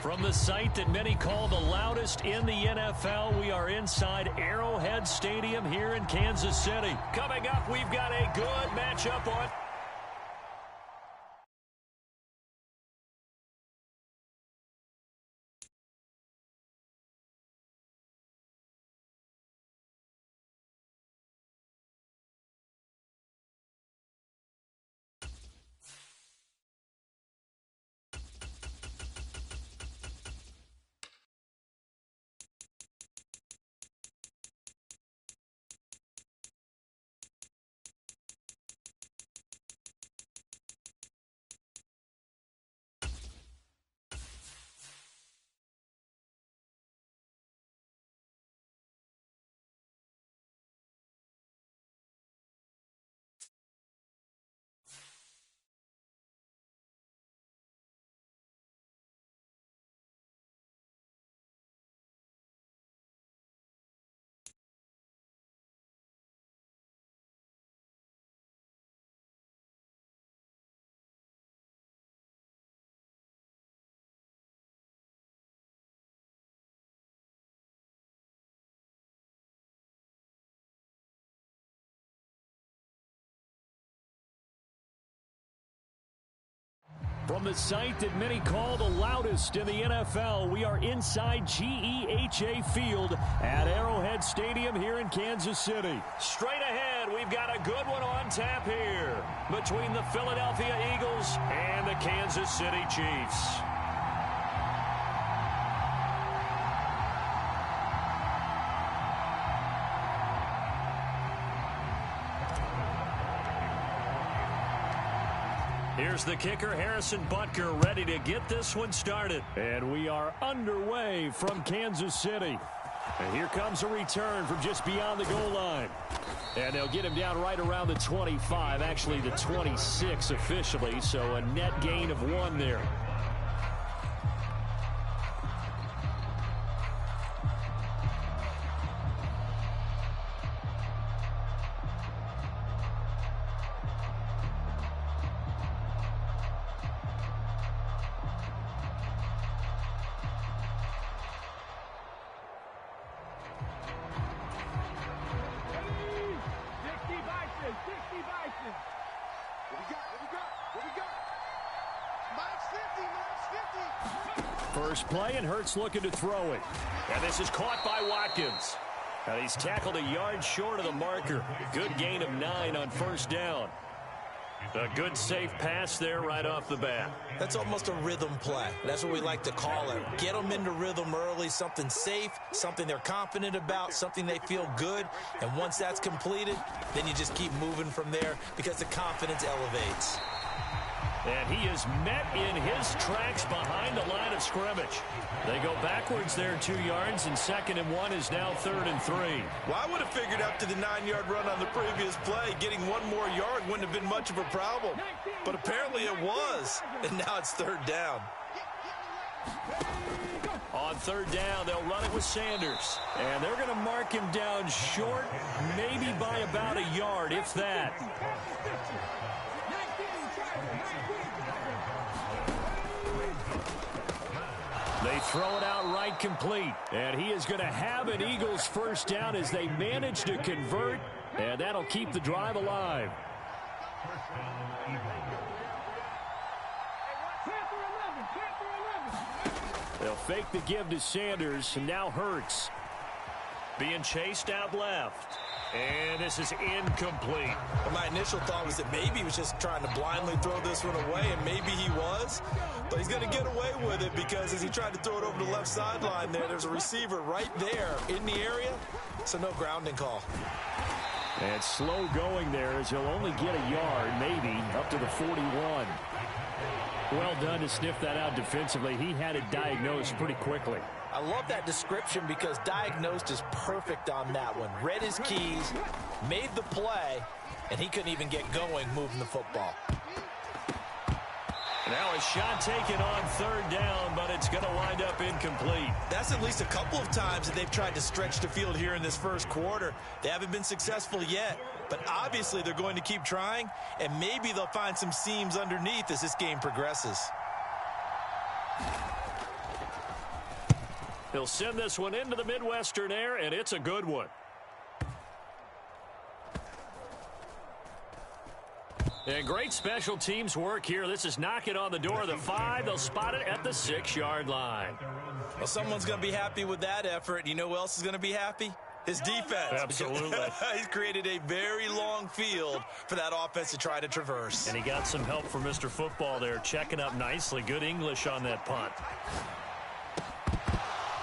From the site that many call the loudest in the NFL, we are inside Arrowhead Stadium here in Kansas City. Coming up, we've got a good matchup on. From the site that many call the loudest in the NFL, we are inside GEHA Field at Arrowhead Stadium here in Kansas City. Straight ahead, we've got a good one on tap here between the Philadelphia Eagles and the Kansas City Chiefs. Here's the kicker, Harrison Butker, ready to get this one started. And we are underway from Kansas City. And here comes a return from just beyond the goal line. And they'll get him down right around the 25, actually the 26 officially, so a net gain of 1 there. First play, and Hurts looking to throw it. And this is caught by Watkins. Now he's tackled a yard short of the marker. Good gain of 9 on first down. A good safe pass there right off the bat. That's almost a rhythm play. That's what we like to call it. Get them into rhythm early, something safe, something they're confident about, something they feel good. And once that's completed, then you just keep moving from there because the confidence elevates. And he is met in his tracks behind the line of scrimmage. They go backwards there 2 yards, and 2nd and 1 is now 3rd and 3. Well, I would have figured after the 9-yard run on the previous play, getting 1 more yard wouldn't have been much of a problem. But apparently it was, and now it's 3rd down. On 3rd down, they'll run it with Sanders. And they're going to mark him down short, maybe by about a yard, if that. They throw it out right complete. And he is going to have an Eagles first down as they manage to convert. And that'll keep the drive alive. They'll fake the give to Sanders. And now Hurts being chased out left. And this is incomplete. Well, my initial thought was that maybe he was just trying to blindly throw this one away, and maybe he was. But he's going to get away with it because as he tried to throw it over the left sideline there's a receiver right there in the area, so no grounding call. And slow going there as he'll only get a yard, maybe, up to the 41. Well done to sniff that out defensively. He had it diagnosed pretty quickly. I love that description because diagnosed is perfect on that one. Read his keys, made the play, and he couldn't even get going moving the football. Now a shot taken on 3rd down, but it's going to wind up incomplete. That's at least a couple of times that they've tried to stretch the field here in this first quarter. They haven't been successful yet, but obviously they're going to keep trying, and maybe they'll find some seams underneath as this game progresses. He'll send this one into the Midwestern air, and it's a good one. And great special teams work here. This is knocking on the door of the 5. They'll spot it at the 6-yard line. Well, someone's going to be happy with that effort. You know who else is going to be happy? His defense. Absolutely. He's created a very long field for that offense to try to traverse. And he got some help from Mr. Football there, checking up nicely. Good English on that punt.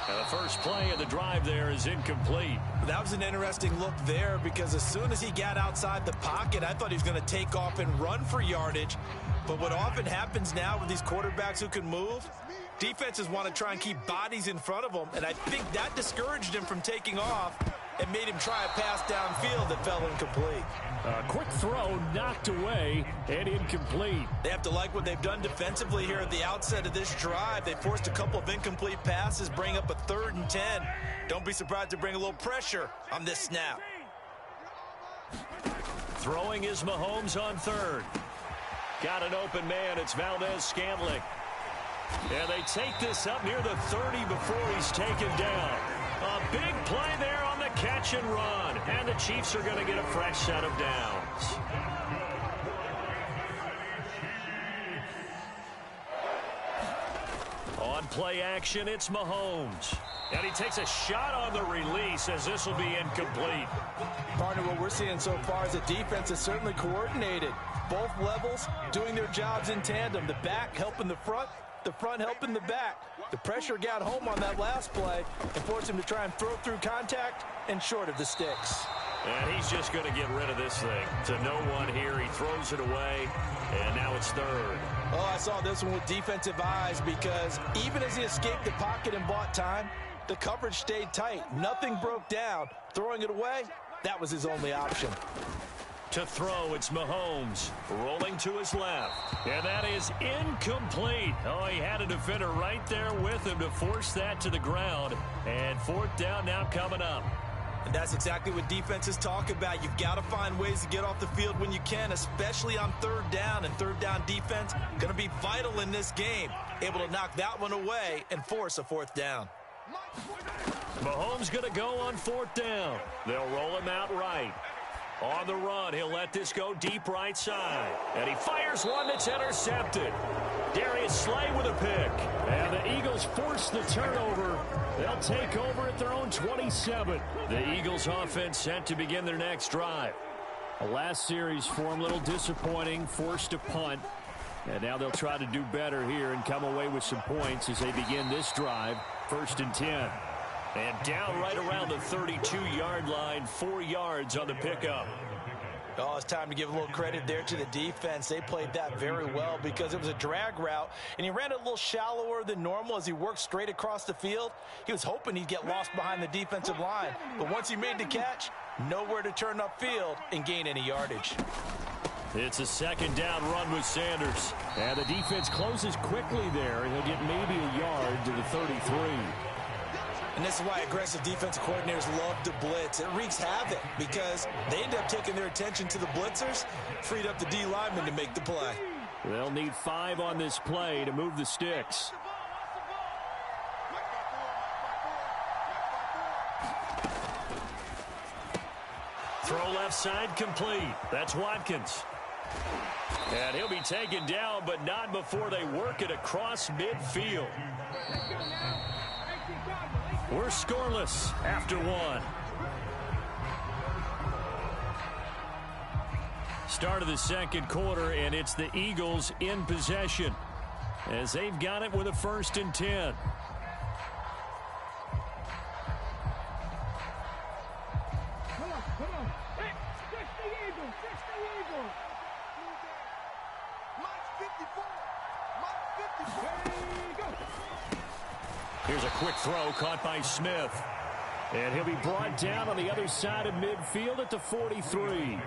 And the first play of the drive there is incomplete. That was an interesting look there because as soon as he got outside the pocket, I thought he was going to take off and run for yardage. But what often happens now with these quarterbacks who can move, defenses want to try and keep bodies in front of them, and I think that discouraged him from taking off and made him try a pass downfield that fell incomplete. A quick throw knocked away and incomplete. They have to like what they've done defensively here at the outset of this drive. They forced a couple of incomplete passes, bring up a 3rd and 10. Don't be surprised to bring a little pressure on this snap. Throwing is Mahomes on 3rd. Got an open man. It's Valdez-Scantling. And they take this up near the 30 before he's taken down. A big play there on the catch and run. And the Chiefs are going to get a fresh set of downs. On play action, it's Mahomes. And he takes a shot on the release as this will be incomplete. Partner, what we're seeing so far is the defense is certainly coordinated. Both levels doing their jobs in tandem. The back helping the front helping the back. The pressure got home on that last play and forced him to try and throw through contact and short of the sticks. And he's just going to get rid of this thing. To no one here. He throws it away, and now it's 3rd. Oh, I saw this one with defensive eyes because even as he escaped the pocket and bought time, the coverage stayed tight. Nothing broke down. Throwing it away, that was his only option. To throw, it's Mahomes rolling to his left. And that is incomplete. Oh, he had a defender right there with him to force that to the ground. And 4th down now coming up. And that's exactly what defenses talk about. You've got to find ways to get off the field when you can, especially on 3rd down. And 3rd down defense going to be vital in this game. Able to knock that one away and force a 4th down. Mahomes going to go on 4th down. They'll roll him out right. On the run, he'll let this go deep right side. And he fires one that's intercepted. Darius Slay with a pick. And the Eagles force the turnover. They'll take over at their own 27. The Eagles offense set to begin their next drive. The last series for them, a little disappointing, forced a punt. And now they'll try to do better here and come away with some points as they begin this drive. 1st and 10. And down right around the 32-yard line, 4 yards on the pickup. Oh, it's time to give a little credit there to the defense. They played that very well because it was a drag route, and he ran it a little shallower than normal as he worked straight across the field. He was hoping he'd get lost behind the defensive line, but once he made the catch, nowhere to turn upfield and gain any yardage. It's a 2nd down run with Sanders. And the defense closes quickly there, and he'll get maybe a yard to the 33. And this is why aggressive defensive coordinators love to blitz. It wreaks havoc because they end up taking their attention to the blitzers, freed up the D lineman to make the play. They'll need 5 on this play to move the sticks. Throw left side complete. That's Watkins. And he'll be taken down, but not before they work it across midfield. We're scoreless after 1. Start of the 2nd quarter, and it's the Eagles in possession as they've got it with a 1st and 10. Here's a quick throw caught by Smith. And he'll be brought down on the other side of midfield at the 43.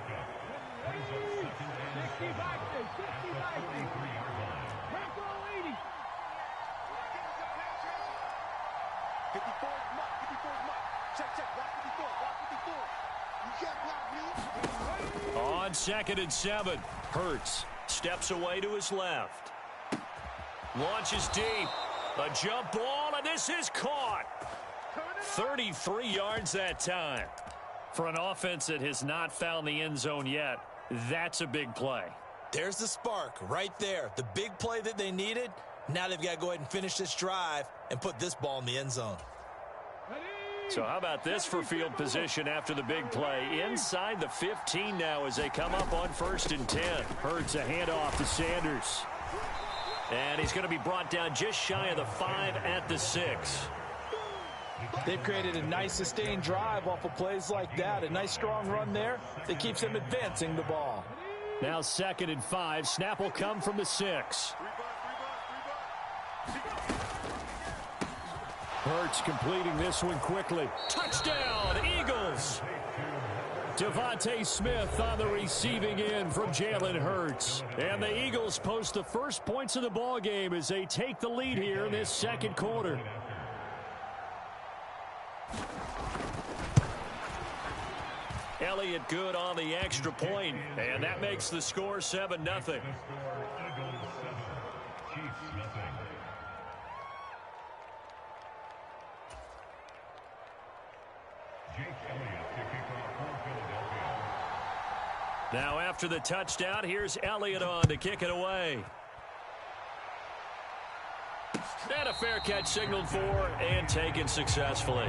On 2nd and 7, Hurts steps away to his left. Launches deep. A jump ball, and this is caught. 33 yards that time. For an offense that has not found the end zone yet, that's a big play. There's the spark right there. The big play that they needed. Now they've got to go ahead and finish this drive and put this ball in the end zone. So how about this for field position after the big play? Inside the 15 now as they come up on 1st and 10. Hurts a handoff to Sanders. And he's going to be brought down just shy of the 5 at the 6. They've created a nice sustained drive off of plays like that. A nice strong run there that keeps them advancing the ball. Now 2nd and 5. Snap will come from the 6. Hurts completing this one quickly. Touchdown, Eagles! Devontae Smith on the receiving end from Jalen Hurts. And the Eagles post the first points of the ball game as they take the lead here in this second quarter. Elliott good on the extra point, and that makes the score 7-0. Now after the touchdown, here's Elliott on to kick it away. And a fair catch signaled for and taken successfully.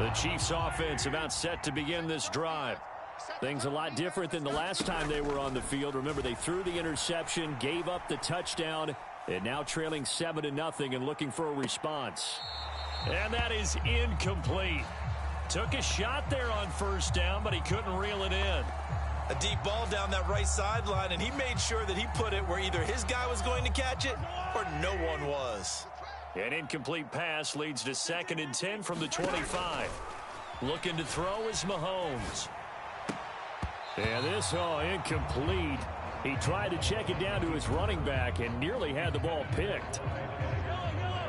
The Chiefs offense about set to begin this drive. Things a lot different than the last time they were on the field. Remember, they threw the interception, gave up the touchdown, and now trailing 7-0 and looking for a response. And that is incomplete. Took a shot there on 1st down, but he couldn't reel it in. A deep ball down that right sideline, and he made sure that he put it where either his guy was going to catch it or no one was. An incomplete pass leads to 2nd and 10 from the 25. Looking to throw is Mahomes. And this, incomplete. He tried to check it down to his running back and nearly had the ball picked.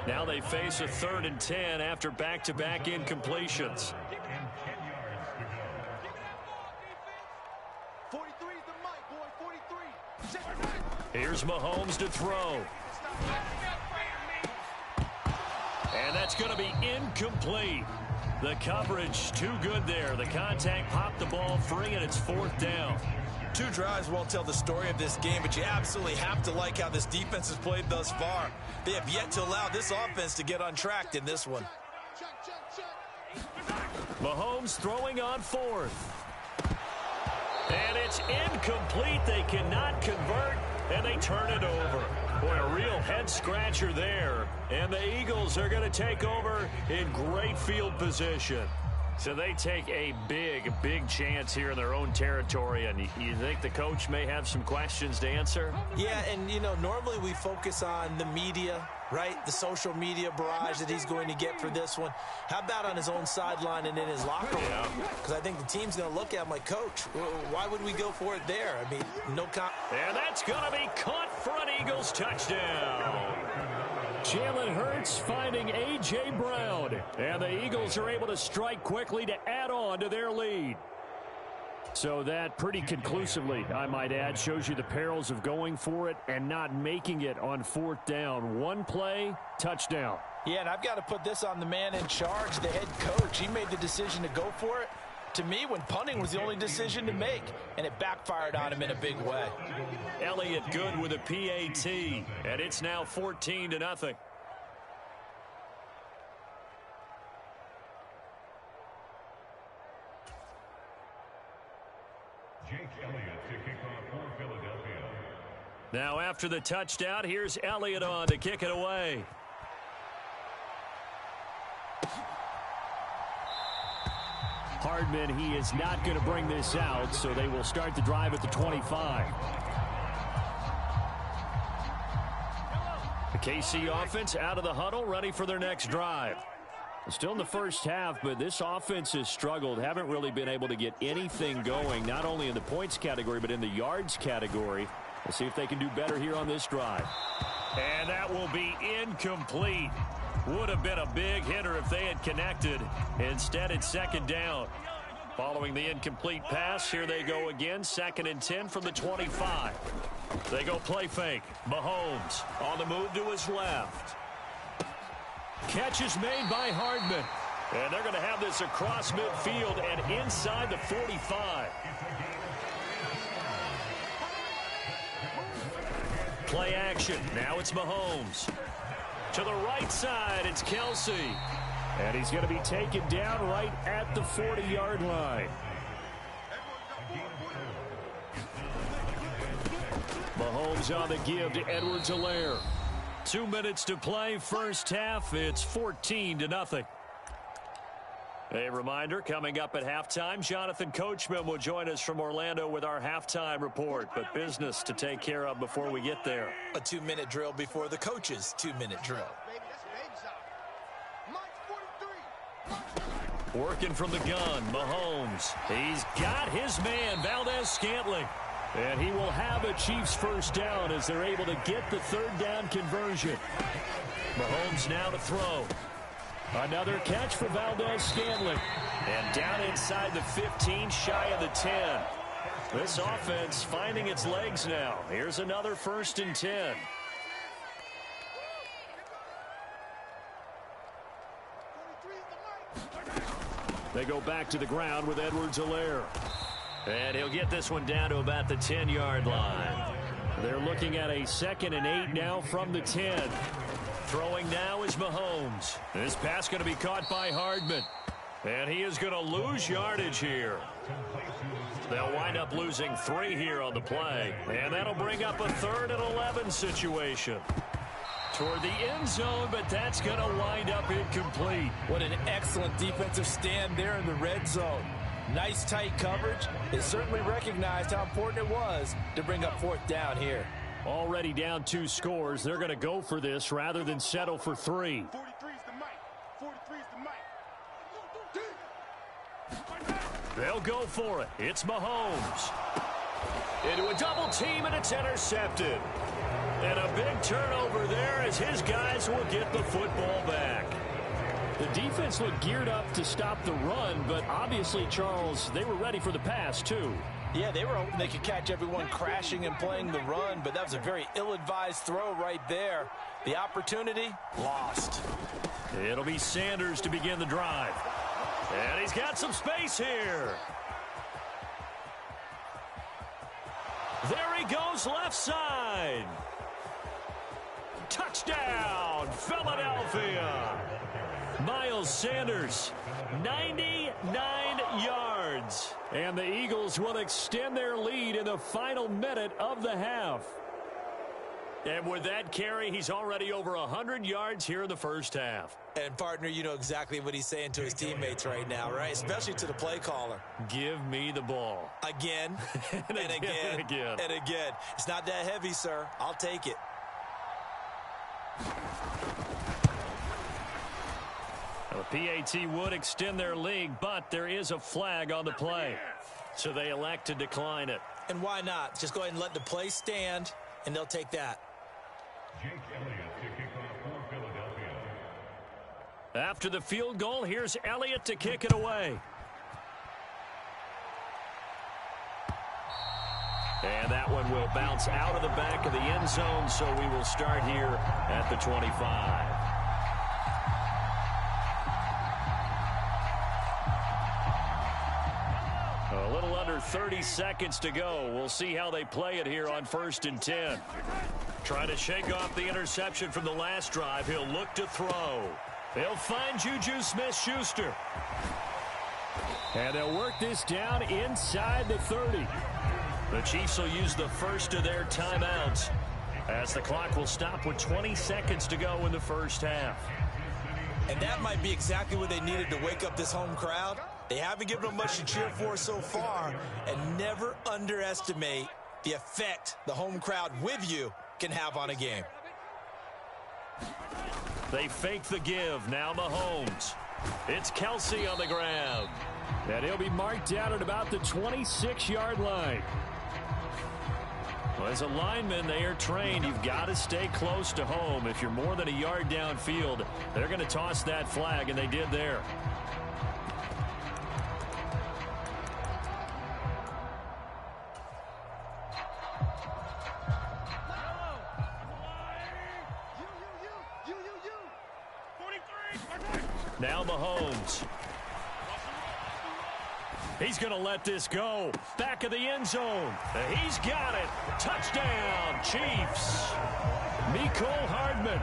Now they face a 3rd and 10 after back-to-back incompletions. 43 is the mic, boy. 43. Here's Mahomes to throw. And that's going to be incomplete. The coverage too good there. The contact popped the ball free, and it's 4th down. 2 drives won't tell the story of this game, but you absolutely have to like how this defense has played thus far. They have yet to allow this offense to get untracked in this one. Mahomes throwing on 4th. And it's incomplete. They cannot convert, and they turn it over. Boy, a real head-scratcher there. And the Eagles are going to take over in great field position. So they take a big chance here in their own territory, and you think the coach may have some questions to answer? Yeah, and, normally we focus on the media, right? The social media barrage that he's going to get for this one. How about on his own sideline and in his locker room? Because I think the team's going to look at him like, Coach, why would we go for it there? I mean, no comment. And that's going to be caught for an Eagles touchdown. Jalen Hurts finding A.J. Brown. And the Eagles are able to strike quickly to add on to their lead. So that pretty conclusively, I might add, shows you the perils of going for it and not making it on 4th down. One play, touchdown. Yeah, and I've got to put this on the man in charge, the head coach. He made the decision to go for it. To me, when punting was the only decision to make, and it backfired on him in a big way. Elliott good with a PAT, and it's now 14-0. Now after the touchdown, here's Elliott on to kick it away. Hardman, he is not going to bring this out, so they will start the drive at the 25. The KC offense out of the huddle, ready for their next drive. Still in the first half, but this offense has struggled. Haven't really been able to get anything going, not only in the points category, but in the yards category. We'll see if they can do better here on this drive. And that will be incomplete. Would have been a big hitter if they had connected. Instead, it's 2nd down. Following the incomplete pass, here they go again. 2nd and 10 from the 25. They go play fake. Mahomes on the move to his left. Catch is made by Hardman. And they're going to have this across midfield and inside the 45. Play action. Now it's Mahomes. To the right side, it's Kelsey. And he's going to be taken down right at the 40-yard line. Mahomes on the give to Edwards-Helaire. 2 minutes to play. First half, it's 14-0. A reminder, coming up at halftime, Jonathan Coachman will join us from Orlando with our halftime report. But business to take care of before we get there. A 2-minute drill before the coach's 2-minute drill. Working from the gun, Mahomes. He's got his man, Valdez-Scantling. And he will have a Chiefs first down as they're able to get the 3rd down conversion. Mahomes now to throw. Another catch for Valdez-Scantling. And down inside the 15, shy of the 10. This offense finding its legs now. Here's another 1st and 10. They go back to the ground with Edwards-Helaire. And he'll get this one down to about the 10-yard line. They're looking at a 2nd and 8 now from the 10. Throwing now is Mahomes. This pass going to be caught by Hardman. And he is going to lose yardage here. They'll wind up losing 3 here on the play. And that'll bring up a 3rd and 11 situation. Toward the end zone, but that's going to wind up incomplete. What an excellent defensive stand there in the red zone. Nice tight coverage. It certainly recognized how important it was to bring up 4th down here. Already down 2 scores. They're going to go for this rather than settle for 3. 43's the mic. 43's the mic. They'll go for it. It's Mahomes. Into a double team, and it's intercepted. And a big turnover there as his guys will get the football back. The defense looked geared up to stop the run, but obviously, Charles, they were ready for the pass, too. Yeah, they were hoping they could catch everyone crashing and playing the run, but that was a very ill-advised throw right there. The opportunity, lost. It'll be Sanders to begin the drive. And he's got some space here. There he goes, left side. Touchdown, Philadelphia. Miles Sanders, 99 yards. And the Eagles will extend their lead in the final minute of the half. And with that carry, he's already over 100 yards here in the first half. And, partner, you know exactly what he's saying to his teammates right now, right? Especially to the play caller. Give me the ball. Again, and again. And again. It's not that heavy, sir. I'll take it. The PAT would extend their lead, but there is a flag on the play. So they elect to decline it. And why not? Just go ahead and let the play stand, and they'll take that. After the field goal, here's Elliott to kick it away. And that one will bounce out of the back of the end zone, so we will start here at the 25. A little under 30 seconds to go. We'll see how they play it here on 1st and 10. Trying to shake off the interception from the last drive. He'll look to throw. He'll find Juju Smith-Schuster. And they'll work this down inside the 30. The Chiefs will use the first of their timeouts as the clock will stop with 20 seconds to go in the first half. And that might be exactly what they needed to wake up this home crowd. They haven't given them much to cheer for so far, and never underestimate the effect the home crowd with you can have on a game. They fake the give. Now Mahomes. It's Kelsey on the ground. And he'll be marked down at about the 26-yard line. Well, as a lineman, they are trained. You've got to stay close to home. If you're more than a yard downfield, they're going to toss that flag, and they did there. Now Mahomes. He's going to let this go. Back of the end zone. He's got it. Touchdown, Chiefs. Mecole Hardman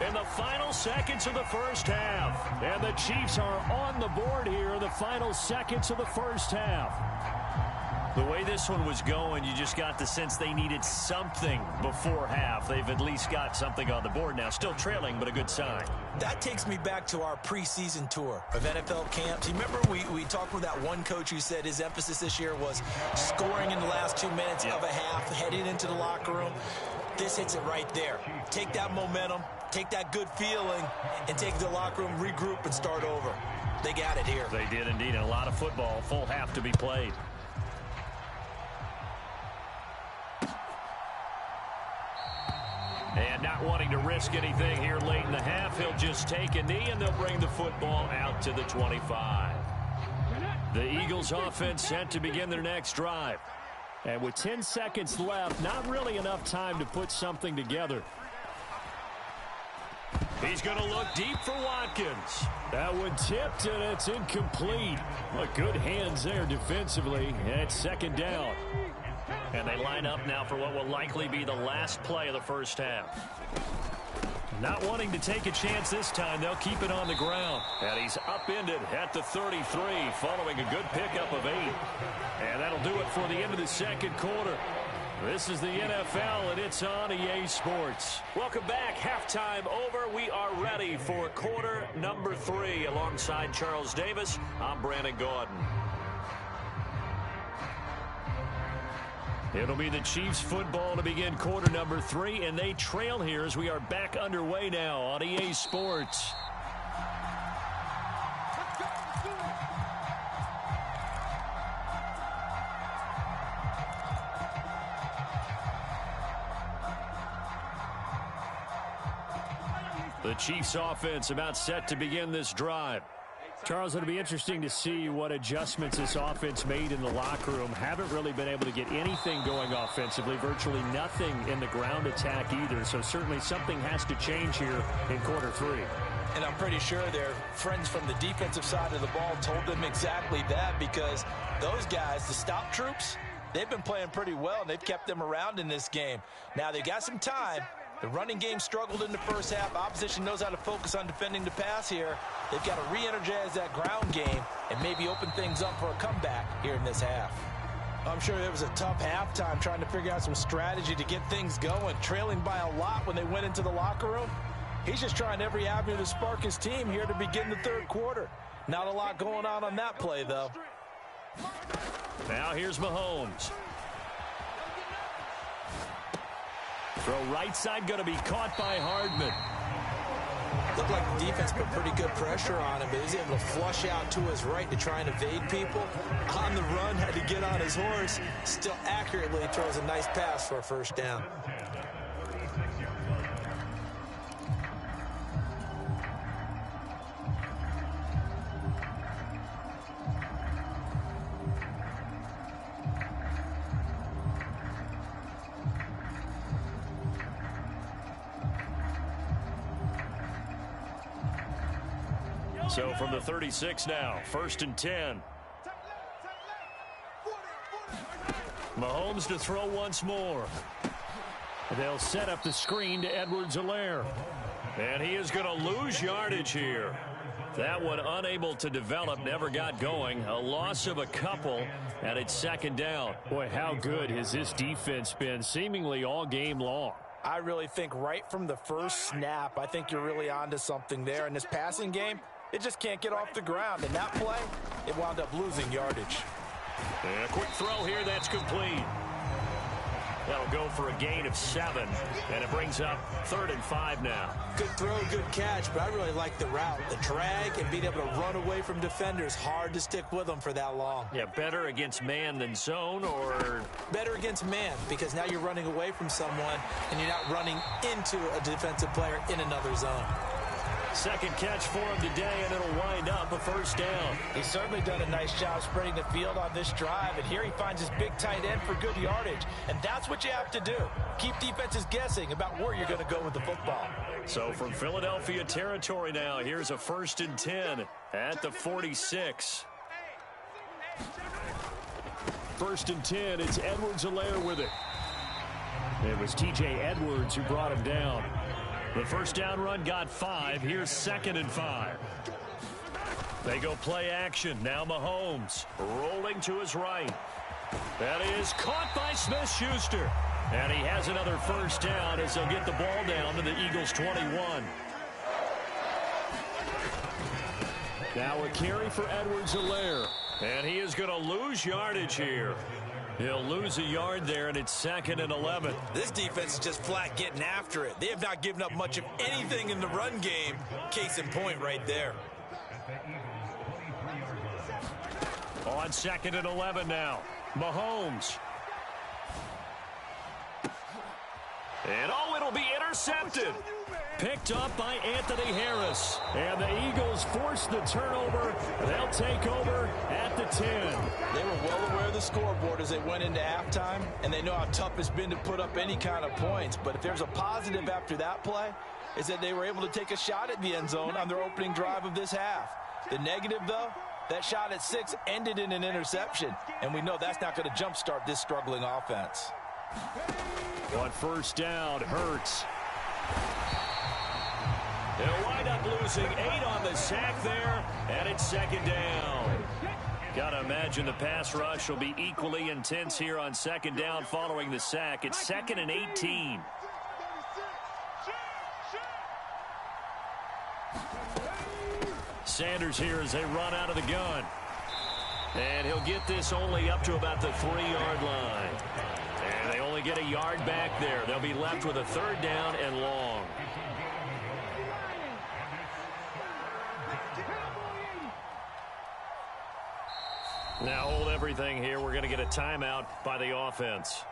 in the final seconds of the first half. And the Chiefs are on the board here in the final seconds of the first half. The way this one was going, you just got the sense they needed something before half. They've at least got something on the board now. Still trailing, but a good sign. That takes me back to our preseason tour of NFL camps. You remember we talked with that one coach who said his emphasis this year was scoring in the last 2 minutes of a half, heading into the locker room. This hits it right there. Take that momentum, take that good feeling, and take the locker room, regroup, and start over. They got it here. They did indeed, and a lot of football, full half to be played. And not wanting to risk anything here late in the half, he'll just take a knee, and they'll bring the football out to the 25. The Eagles offense set to begin their next drive. And with 10 seconds left, not really enough time to put something together. He's going to look deep for Watkins. That one tipped, and it's incomplete. Well, good hands there defensively, and it's second down. And they line up now for what will likely be the last play of the first half. Not wanting to take a chance this time, they'll keep it on the ground. And he's upended at the 33 following a good pickup of 8. And that'll do it for the end of the second quarter. This is the NFL, and it's on EA Sports. Welcome back. Halftime over. We are ready for quarter number 3. Alongside Charles Davis, I'm Brandon Gordon. It'll be the Chiefs football to begin quarter number 3, and they trail here as we are back underway now on EA Sports. The Chiefs offense about set to begin this drive. Charles, it'll be interesting to see what adjustments this offense made in the locker room. Haven't really been able to get anything going offensively, virtually nothing in the ground attack either. So certainly something has to change here in quarter 3. And I'm pretty sure their friends from the defensive side of the ball told them exactly that, because those guys, the stop troops, they've been playing pretty well, and they've kept them around in this game. Now they've got some time. The running game struggled in the first half. Opposition knows how to focus on defending the pass here. They've got to re-energize that ground game and maybe open things up for a comeback here in this half. I'm sure it was a tough halftime trying to figure out some strategy to get things going. Trailing by a lot when they went into the locker room. He's just trying every avenue to spark his team here to begin the third quarter. Not a lot going on that play, though. Now here's Mahomes. Throw right side, going to be caught by Hardman. Looked like the defense put pretty good pressure on him, but he's able to flush out to his right to try and evade people. On the run, had to get on his horse. Still accurately throws a nice pass for a first down. So from the 36 now, 1st and 10. Mahomes to throw once more. They'll set up the screen to Edwards-Helaire. And he is going to lose yardage here. That one unable to develop, never got going. A loss of a couple, and it's second down. Boy, how good has this defense been seemingly all game long? I really think right from the first snap, I think you're really onto something there. In this passing game, it just can't get off the ground. In that play, it wound up losing yardage. And a quick throw here, that's complete. That'll go for a gain of 7, and it brings up 3rd and 5 now. Good throw, good catch, but I really like the route. The drag and being able to run away from defenders, hard to stick with them for that long. Yeah, better against man than zone, or? Better against man, because now you're running away from someone, and you're not running into a defensive player in another zone. Second catch for him today, and it'll wind up a first down. He's certainly done a nice job spreading the field on this drive, and here he finds his big tight end for good yardage. And that's what you have to do. Keep defenses guessing about where you're going to go with the football. So from Philadelphia territory now, here's a 1st and 10 at the 46. 1st and 10, it's Edwards-Helaire with it. It was T.J. Edwards who brought him down. The first down run got 5. Here's 2nd and 5. They go play action. Now Mahomes rolling to his right. That is caught by Smith-Schuster. And he has another first down as they'll get the ball down to the Eagles' 21. Now a carry for Edwards-Helaire. And he is going to lose yardage here. He'll lose a yard there, and it's 2nd and 11. This defense is just flat getting after it. They have not given up much of anything in the run game. Case in point right there. On 2nd and 11 now. Mahomes. And it'll be intercepted. Picked up by Anthony Harris. And the Eagles force the turnover. They'll take over at the 10. They were well aware of the scoreboard as they went into halftime, and they know how tough it's been to put up any kind of points. But if there's a positive after that play, is that they were able to take a shot at the end zone on their opening drive of this half. The negative, though, that shot at 6 ended in an interception, and we know that's not going to jumpstart this struggling offense. On first down, Hurts. They'll wind up losing 8 on the sack there, and it's 2nd down. Got to imagine the pass rush will be equally intense here on 2nd down following the sack. It's 2nd and 18. Sanders here as they run out of the gun. And he'll get this only up to about the 3-yard line. And they only get a yard back there. They'll be left with a 3rd down and long. Now hold everything here. We're going to get a timeout by the offense.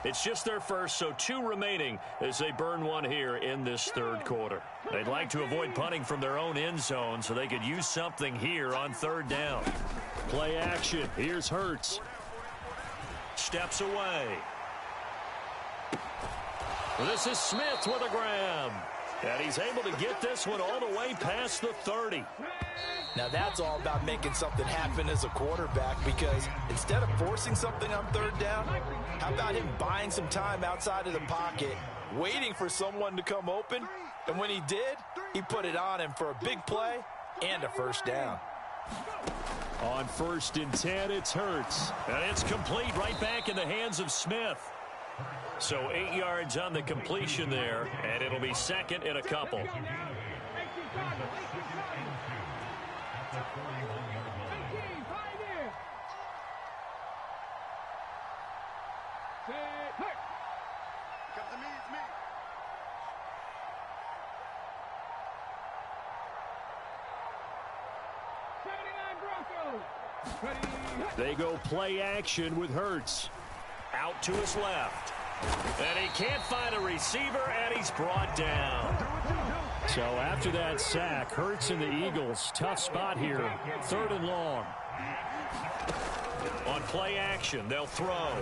It's just their first, so 2 remaining as they burn 1 here in this 3rd quarter. They'd like to avoid punting from their own end zone so they could use something here on 3rd down. Play action. Here's Hurts. Steps away. This is Smith with a grab. And he's able to get this one all the way past the 30. Now that's all about making something happen as a quarterback, because instead of forcing something on 3rd down, how about him buying some time outside of the pocket, waiting for someone to come open, and when he did, he put it on him for a big play and a first down. On 1st and 10, it's Hurts. And it's complete right back in the hands of Smith. So 8 yards on the completion there, and it'll be 2nd and a couple. They go play action with Hurts. Out to his left. And he can't find a receiver, and he's brought down. So after that sack, Hurts and the Eagles, tough spot here. 3rd and long. On play action, they'll throw.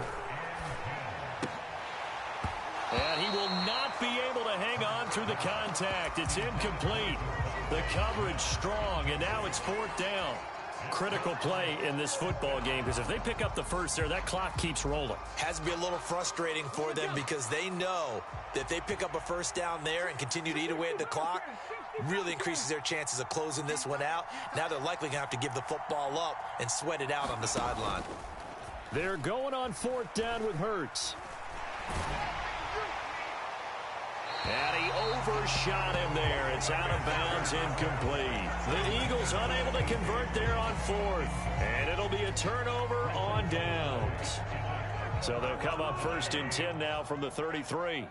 And he will not be able to hang on through the contact. It's incomplete. The coverage strong, and now it's 4th down. Critical play in this football game, because if they pick up the first there, that clock keeps rolling. Has to be a little frustrating for them, because they know that if they pick up a first down there and continue to eat away at the clock, really increases their chances of closing this one out. Now they're likely going to have to give the football up and sweat it out on the sideline. They're going on 4th down with Hurts. And he overshot him there. It's out of bounds, incomplete. The Eagles unable to convert there on 4th. And it'll be a turnover on downs. So they'll come up 1st and 10 now from the 33.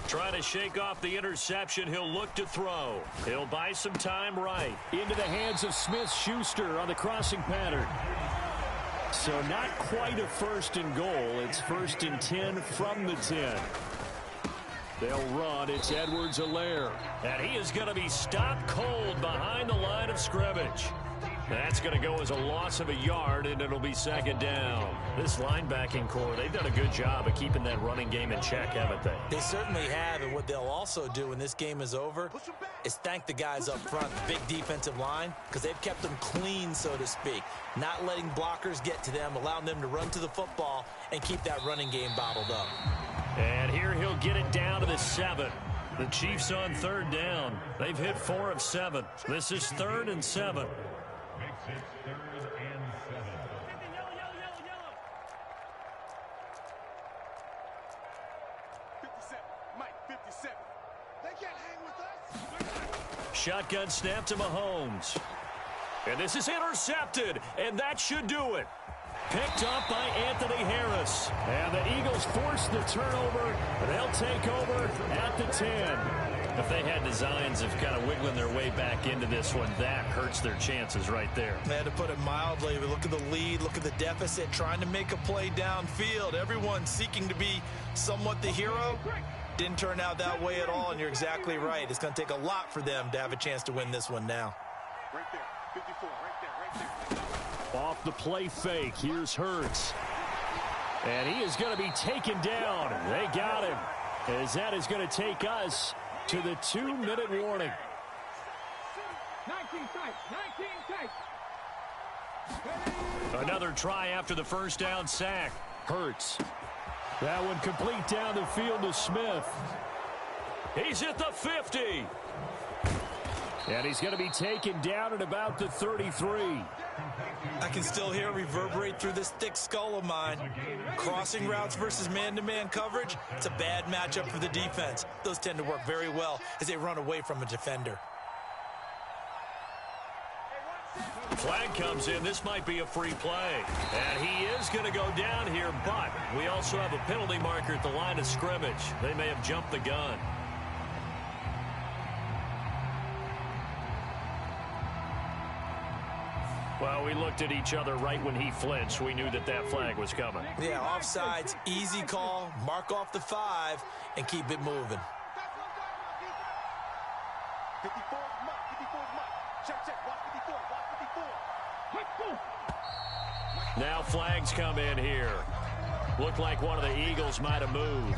Trying to shake off the interception. He'll look to throw. He'll buy some time right. Into the hands of Smith-Schuster on the crossing pattern. So not quite a 1st and goal. It's 1st and 10 from the 10. They'll run. It's Edwards-Helaire. And he is going to be stopped cold behind the line of scrimmage. That's going to go as a loss of a yard, and it'll be second down. This linebacking core, they've done a good job of keeping that running game in check, haven't they? They certainly have, and what they'll also do when this game is over is thank the guys up front, the big defensive line, because they've kept them clean, so to speak, not letting blockers get to them, allowing them to run to the football and keep that running game bottled up. And here he'll get it down to the 7. The Chiefs on third down. They've hit 4 of 7. This is 3rd and 7. Makes it 3rd and 7. 57. Mike, 57. They can't hang with us. Shotgun snap to Mahomes. And this is intercepted, and that should do it. Picked up by Anthony Harris. And the Eagles force the turnover. They'll take over at the 10. If they had designs of kind of wiggling their way back into this one, that hurts their chances right there. They had to put it mildly. But look at the lead, look at the deficit, trying to make a play downfield. Everyone seeking to be somewhat the hero. Didn't turn out that way at all, and you're exactly right. It's going to take a lot for them to have a chance to win this one now. Right there. 54. Right there. Off the play fake, here's Hurts. And he is going to be taken down. They got him. As that is going to take us to the 2-minute warning. 19 tight. Another try after the first down sack. Hurts. That one complete down the field to Smith. He's at the 50. And he's going to be taken down at about the 33. I can still hear it reverberate through this thick skull of mine. Crossing routes versus man-to-man coverage, it's a bad matchup for the defense. Those tend to work very well as they run away from a defender. Flag comes in. This might be a free play. And he is going to go down here, but we also have a penalty marker at the line of scrimmage. They may have jumped the gun. Well, we looked at each other right when he flinched. We knew that that flag was coming. Yeah, offsides, easy call, mark off the 5, and keep it moving. 54 is Mike. 54 is Mike. Check. Watch 54. Watch 54. Now flags come in here. Looked like one of the Eagles might have moved.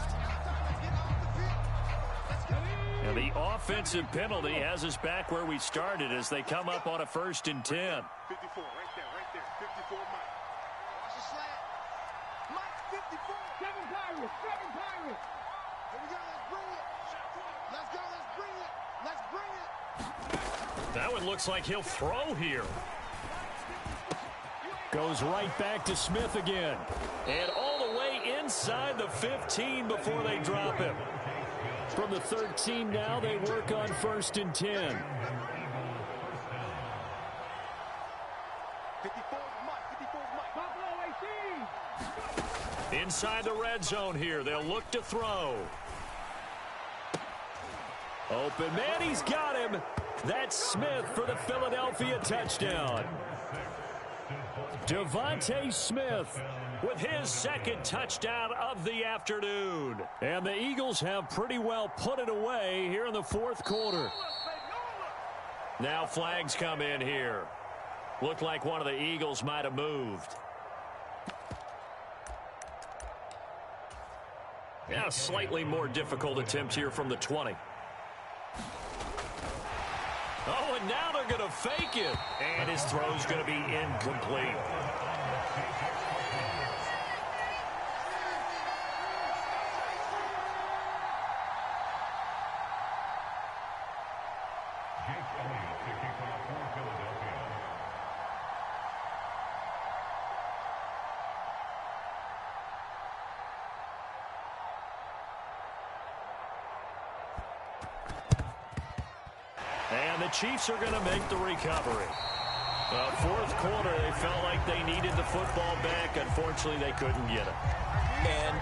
And the offensive penalty has us back where we started as they come up on a 1st and 10. 54, right there. 54, Mike. Watch the slant. Mike, 54. 7 Pirates. Here we go. Let's bring it. That one looks like he'll throw here. Goes right back to Smith again. And all the way inside the 15 before they drop him. From the 13 now, they work on 1st and 10. 54 is Mike. Inside the red zone here. They'll look to throw. Open man, he's got him. That's Smith for the Philadelphia touchdown. Devontae Smith with his 2nd touchdown of the afternoon. And the Eagles have pretty well put it away here in the 4th quarter. Now flags come in here. Looked like one of the Eagles might have moved. Yeah, slightly more difficult attempt here from the 20. Oh, and now they're going to fake it. And his throw's going to be incomplete. And the Chiefs are going to make the recovery. 4th quarter, they felt like they needed the football back. Unfortunately, they couldn't get it. And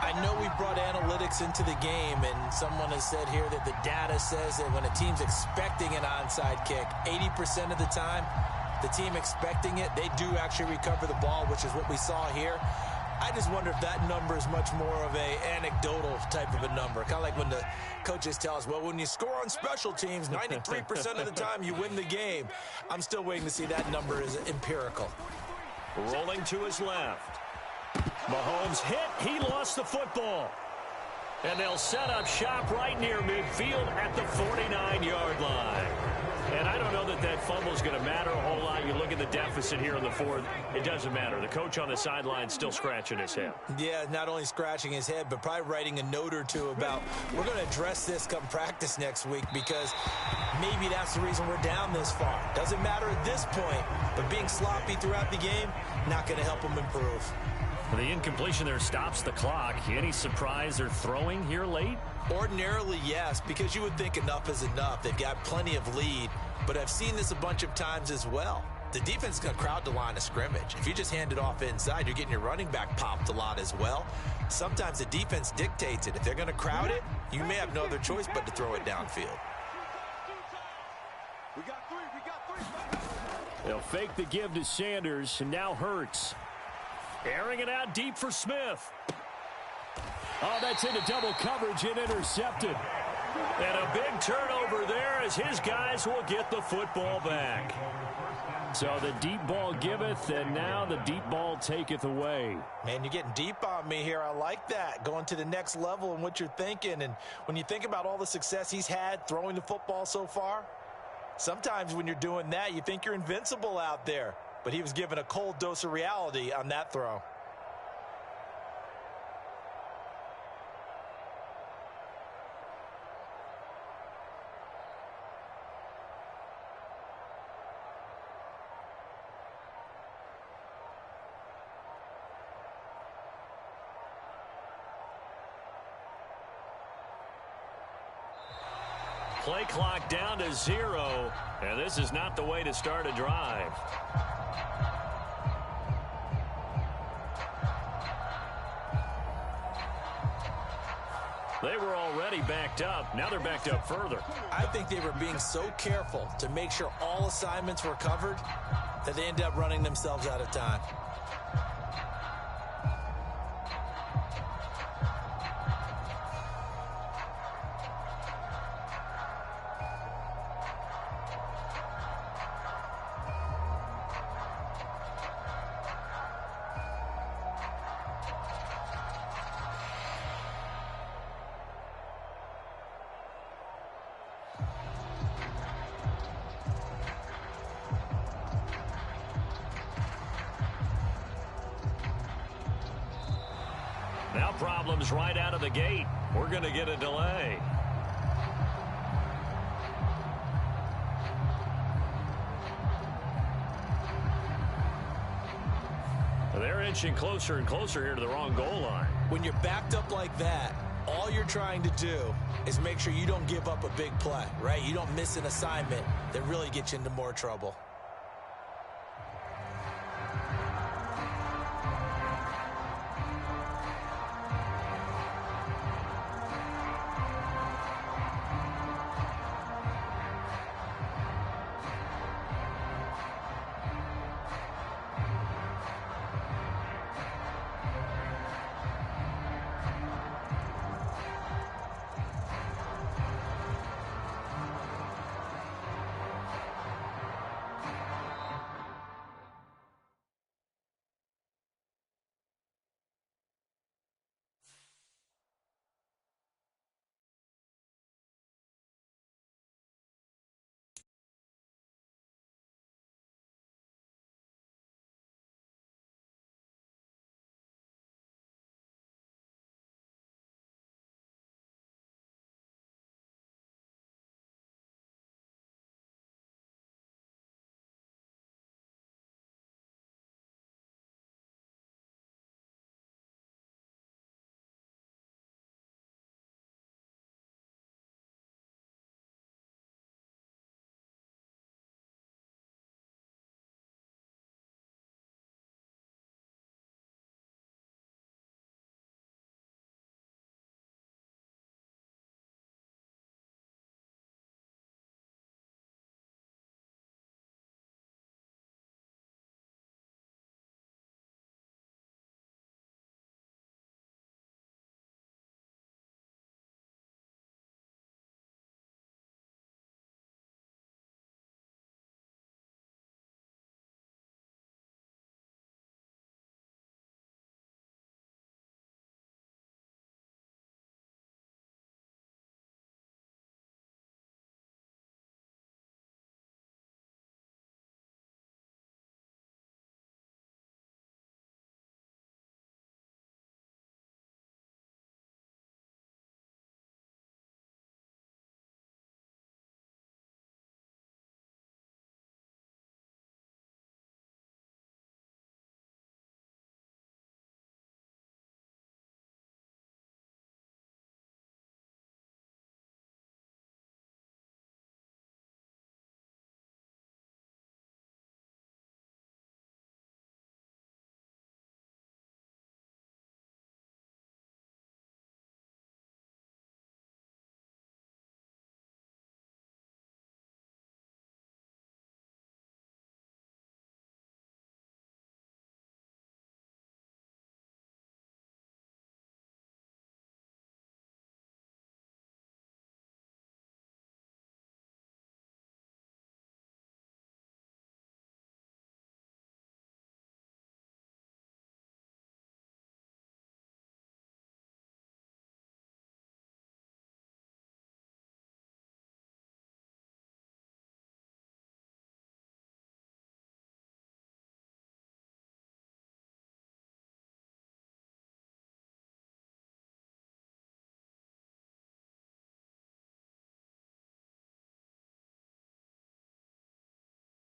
I know we brought analytics into the game, and someone has said here that the data says that when a team's expecting an onside kick, 80% of the time, the team expecting it, they do actually recover the ball, which is what we saw here. I just wonder if that number is much more of a anecdotal type of a number. Kind of like when the coaches tell us, well, when you score on special teams, 93% of the time you win the game. I'm still waiting to see that number is empirical. Rolling to his left. Mahomes hit. He lost the football. And they'll set up shop right near midfield at the 49-yard line. And I don't know that that fumble is going to matter a whole lot. You look at the deficit here in the fourth. It doesn't matter. The coach on the sideline still scratching his head. Yeah, not only scratching his head, but probably writing a note or two about, we're going to address this come practice next week because maybe that's the reason we're down this far. Doesn't matter at this point, but being sloppy throughout the game, not going to help them improve. The incompletion there stops the clock. Any surprise they're throwing here late? Ordinarily, yes, because you would think enough is enough. They've got plenty of lead, but I've seen this a bunch of times as well. The defense is going to crowd the line of scrimmage. If you just hand it off inside, you're getting your running back popped a lot as well. Sometimes the defense dictates it. If they're going to crowd it, you may have no other choice but to throw it downfield. We got three. They'll fake the give to Sanders, and now Hurts. Airing it out deep for Smith. Oh, that's into double coverage and intercepted. And a big turnover there as his guys will get the football back. So the deep ball giveth, and now the deep ball taketh away. Man, you're getting deep on me here. I like that. Going to the next level in what you're thinking. And when you think about all the success he's had throwing the football so far, sometimes when you're doing that, you think you're invincible out there. But he was given a cold dose of reality on that throw. Play clock down to 0, and this is not the way to start a drive. They were already backed up. Now they're backed up further. I think they were being so careful to make sure all assignments were covered that they ended up running themselves out of time. Now problems right out of the gate. We're going to get a delay. They're inching closer and closer here to the wrong goal line. When you're backed up like that, all you're trying to do is make sure you don't give up a big play, right? You don't miss an assignment that really gets you into more trouble.